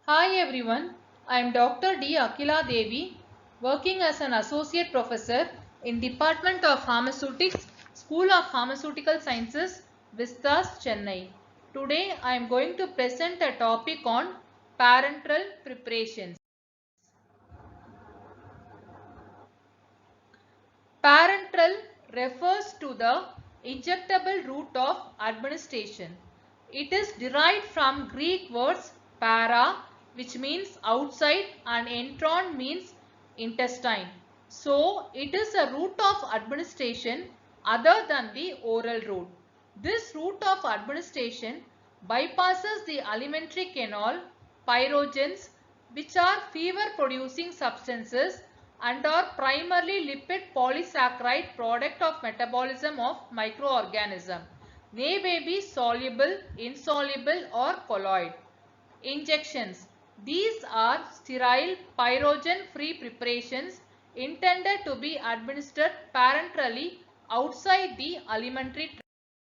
Hi everyone, I am Dr. D. Akila Devi, working as an Associate Professor in Department of Pharmaceutics, School of Pharmaceutical Sciences, Vistas, Chennai. Today I am going to present a topic on parenteral preparations. Parenteral refers to the injectable route of administration. It is derived from Greek words para, which means outside, and entron means intestine. So, it is a route of administration other than the oral route. This route of administration bypasses the alimentary canal, pyrogens, which are fever producing substances and are primarily lipid polysaccharide product of metabolism of microorganism. They may be soluble, insoluble or colloid. Injections. These are sterile pyrogen-free preparations intended to be administered parenterally outside the alimentary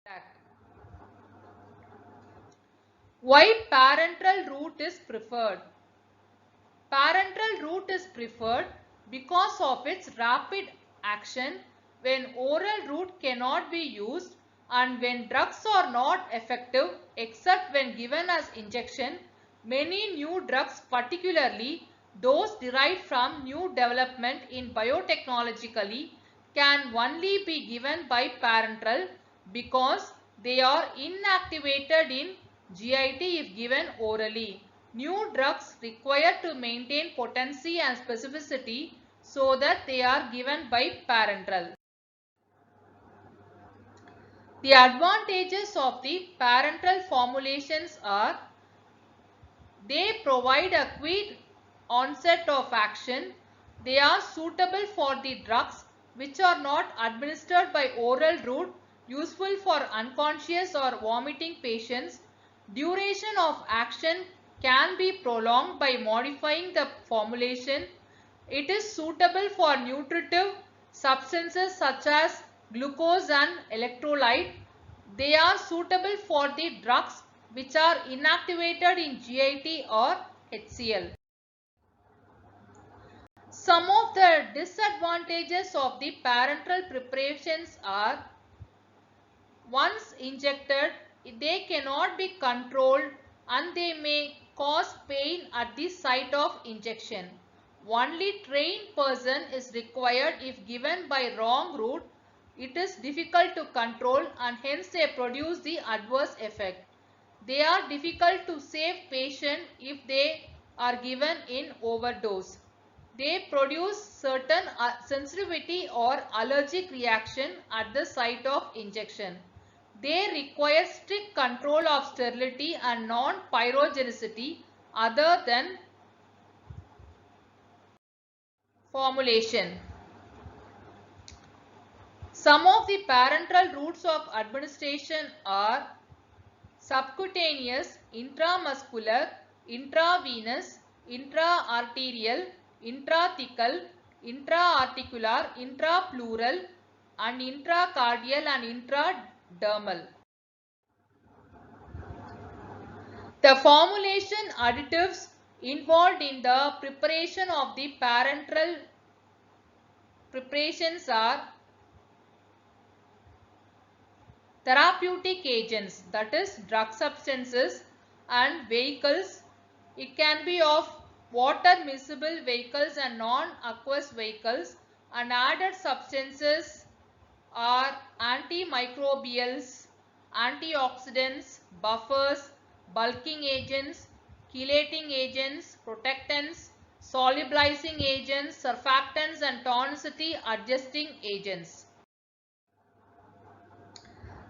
tract. Why parenteral route is preferred? Parenteral route is preferred because of its rapid action when oral route cannot be used and when drugs are not effective except when given as injection. Many new drugs, particularly those derived from new development in biotechnologically, can only be given by parenteral because they are inactivated in GIT if given orally. New drugs require to maintain potency and specificity so that they are given by parenteral. The advantages of the parenteral formulations are they provide a quick onset of action. They are suitable for the drugs which are not administered by oral route, useful for unconscious or vomiting patients. Duration of action can be prolonged by modifying the formulation. It is suitable for nutritive substances such as glucose and electrolyte. They are suitable for the drugs which are inactivated in GIT or HCl. Some of the disadvantages of the parenteral preparations are: once injected, they cannot be controlled and they may cause pain at the site of injection. Only trained person is required if given by wrong route. It is difficult to control and hence they produce the adverse effect. They are difficult to save patient if they are given in overdose. They produce certain sensitivity or allergic reaction at the site of injection. They require strict control of sterility and non-pyrogenicity other than formulation. Some of the parenteral routes of administration are subcutaneous, intramuscular, intravenous, intraarterial, intrathecal, intraarticular, intrapleural, and intracardial and intradermal. The formulation additives involved in the preparation of the parenteral preparations are therapeutic agents, that is drug substances, and vehicles. It can be of water miscible vehicles and non-aqueous vehicles, and added substances are antimicrobials, antioxidants, buffers, bulking agents, chelating agents, protectants, solubilizing agents, surfactants and tonicity adjusting agents.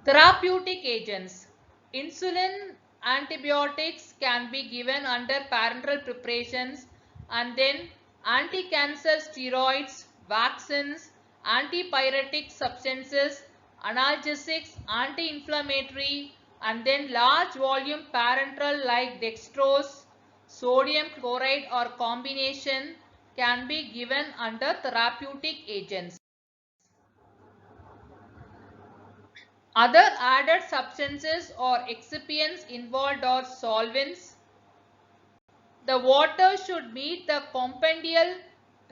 Therapeutic agents. Insulin, antibiotics can be given under parenteral preparations, and then anti-cancer steroids, vaccines, antipyretic substances, analgesics, anti-inflammatory, and then large volume parenteral like dextrose, sodium chloride or combination can be given under therapeutic agents. Other added substances or excipients involved are solvents, The water should meet the compendial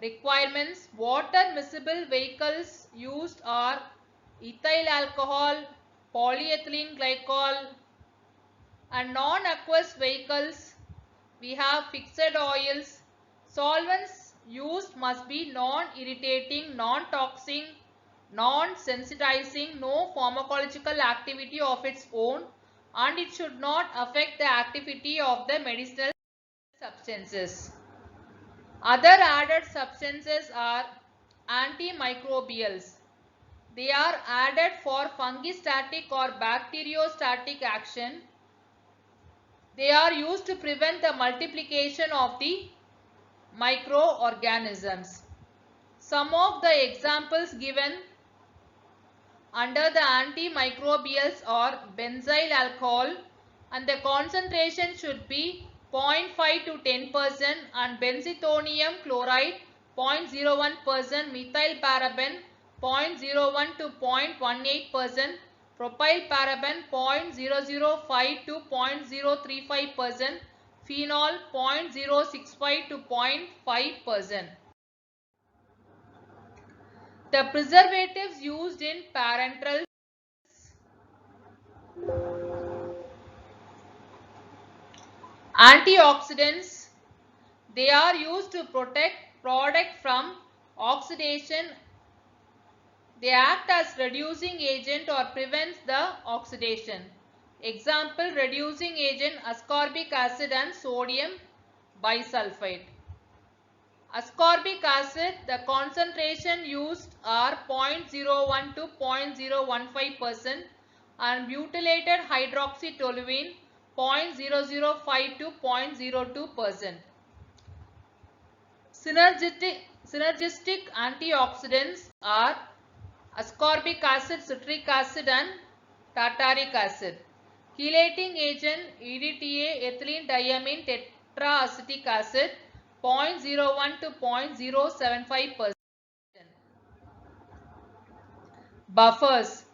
requirements. Water miscible vehicles used are ethyl alcohol, polyethylene glycol, and non-aqueous vehicles we have fixed oils. Solvents used must be non-irritating, non-toxic, non-sensitizing, no pharmacological activity of its own, and it should not affect the activity of the medicinal substances. Other added substances are antimicrobials. They are added for fungistatic or bacteriostatic action. They are used to prevent the multiplication of the microorganisms. Some of the examples given under the antimicrobials are benzyl alcohol, and the concentration should be 0.5 to 10%, and benzethonium chloride 0.01%, methylparaben 0.01 to 0.18%, propylparaben 0.005 to 0.035%, phenol 0.065 to 0.5%. The preservatives used in parenteral antioxidants, they are used to protect product from oxidation. They act as reducing agent or prevents the oxidation. Example, reducing agent ascorbic acid and sodium bisulfite. Ascorbic acid, the concentration used are 0.01 to 0.015%, and butylated hydroxytoluene 0.005 to 0.02%. Synergistic antioxidants are ascorbic acid, citric acid and tartaric acid. Chelating agent EDTA, ethylene diamine tetraacetic acid 0.01 to 0.075%. Buffers,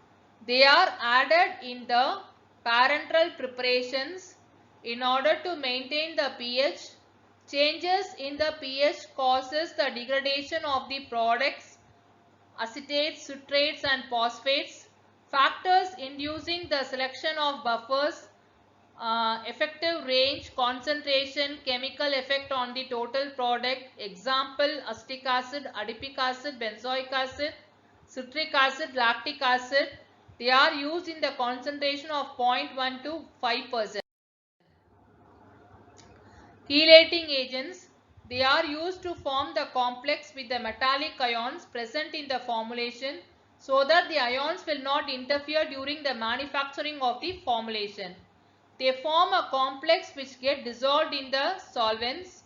they are added in the parenteral preparations in order to maintain the pH. Changes in the pH causes the degradation of the products, acetates, citrates and phosphates. Factors inducing the selection of buffers: effective range, concentration, chemical effect on the total product. Example, acetic acid, adipic acid, benzoic acid, citric acid, lactic acid. They are used in the concentration of 0.1 to 5%. Chelating agents, they are used to form the complex with the metallic ions present in the formulation so that the ions will not interfere during the manufacturing of the formulation. They form a complex which get dissolved in the solvents.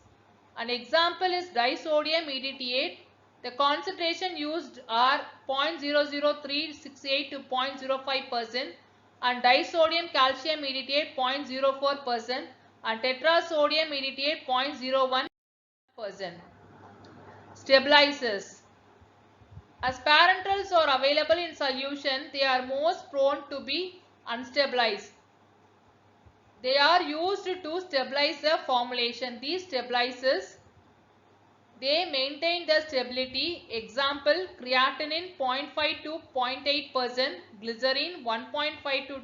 An example is disodium EDTA. The concentration used are 0.00368 to 0.05%, and disodium calcium EDTA 0.04%, and tetrasodium EDTA 0.01%. Stabilizers. As parenterals are available in solution, they are most prone to be unstabilized. They are used to stabilize the formulation. These stabilizers, they maintain the stability. Example, creatinine 0.5 to 0.8%, glycerin 1.5 to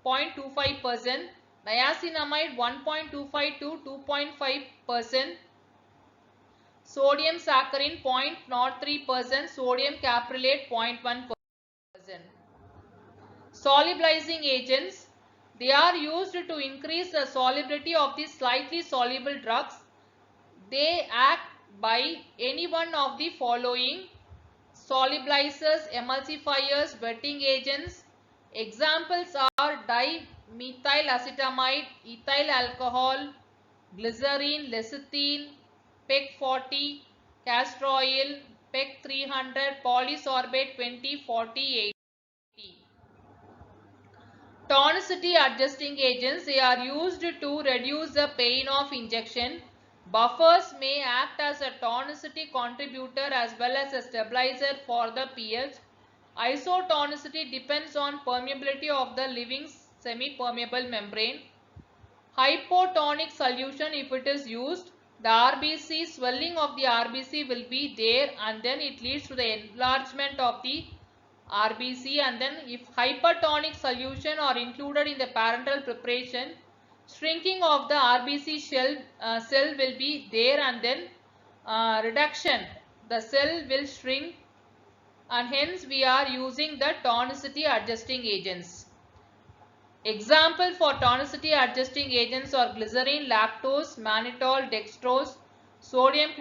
2.25%, niacinamide 1.25 to 2.5%, sodium saccharin 0.03%, sodium capryllate 0.1%. Solubilizing agents, they are used to increase the solubility of the slightly soluble drugs. They act by any one of the following: solubilizers, emulsifiers, wetting agents. Examples are dimethylacetamide, ethyl alcohol, glycerine, lecithin, PEG 40, castor oil, PEG 300, polysorbate 20, 40, 80. Tonicity adjusting agents, they are used to reduce the pain of injection. Buffers may act as a tonicity contributor as well as a stabilizer for the pH. Isotonicity depends on permeability of the living semi-permeable membrane. hypotonic solution, if it is used, the RBC, swelling of the RBC will be there, and then it leads to the enlargement of the RBC. And then if hypertonic solution are included in the parenteral preparation, shrinking of the RBC cell will be there, and then reduction, the cell will shrink, and hence we are using the tonicity adjusting agents. Example for tonicity adjusting agents are glycerin, lactose, mannitol, dextrose, sodium chloride.